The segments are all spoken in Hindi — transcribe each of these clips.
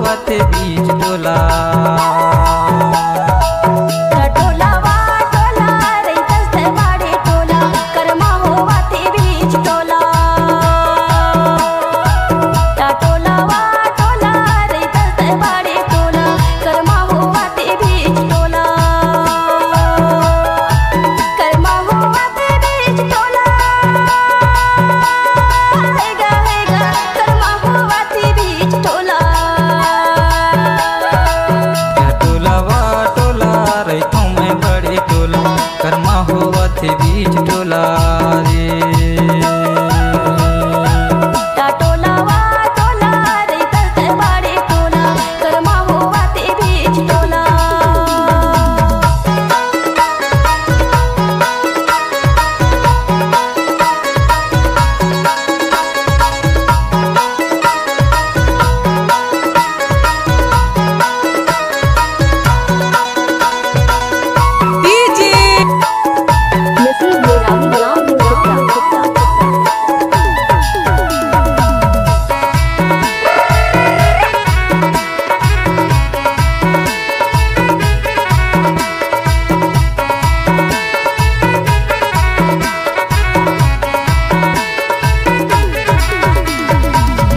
होवत बीच टोला। कर्मा होवत बीच टोला रे। टोला वा टोला रे तस्ते बाड़े टोला कर्मा होवत बीच टोला।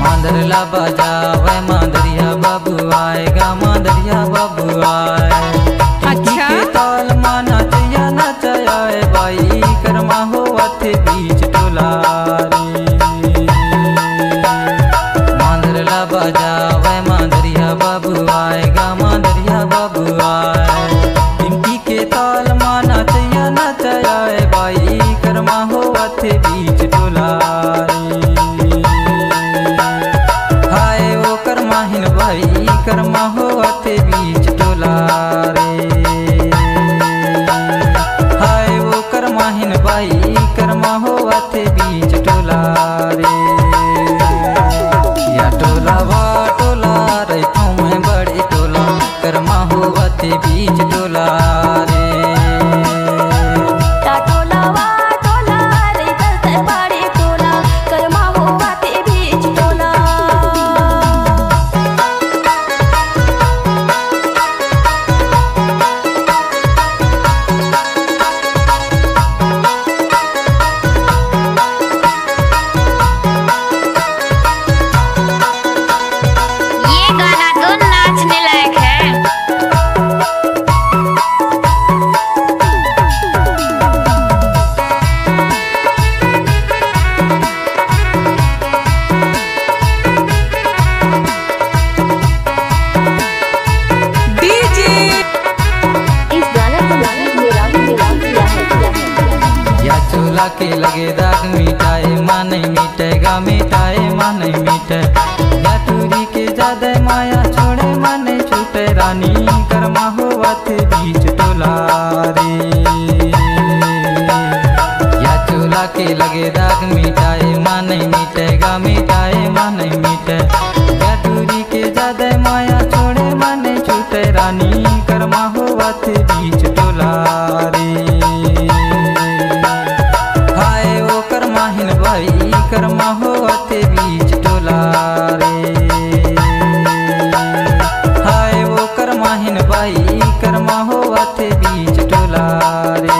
मांदरला बजावे मांदरिया बाबू आएगा, मांदरिया बाबू आए। अच्छा के ताल माना चया नचाए बाई कर्मा होवत बीच टोला रे। मांदरला बजावे मांदरिया बाबू आएगा, मांदरिया बाबू आए। टिमकी के ताल माना चया नचाए बाई कर्मा होवत बीच टोला रे। भाई कर्मा होवत बीच टोला रे। हाय वो कर्माहीन भाई कर्मा होवत बीच टोला रे। या टोला वा टोला रे तुम्हें बड़े टोला कर्मा होवत बीच टोला रे। चोला के लगे दाग मिटाए मान मिटेगा, मिटाए मान मिटे। या टूरी के ज्यादा माया छोड़े मन छूटे रानी कर्मा होवत बीच टोला रे। या चोला के लगे दाग मिटाए मान मिटेगा, मिटाए मान मिटे। या टूरी के ज्यादा माया छोड़े मन छूटे रानी कर्मा होवत बीच टोला रे। भाई कर्मा होवत बीच टोला रे। हाय वो कर्माहीन भाई कर्मा होवत बीच टोला रे।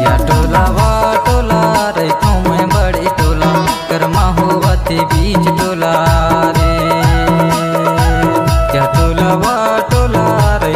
या टोला वा टोला रे तुम्हें बड़े टोला कर्मा होवत बीच टोला रे। या टोला वा टोला रे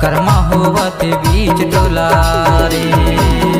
कर्मा होवत बीच टोला रे।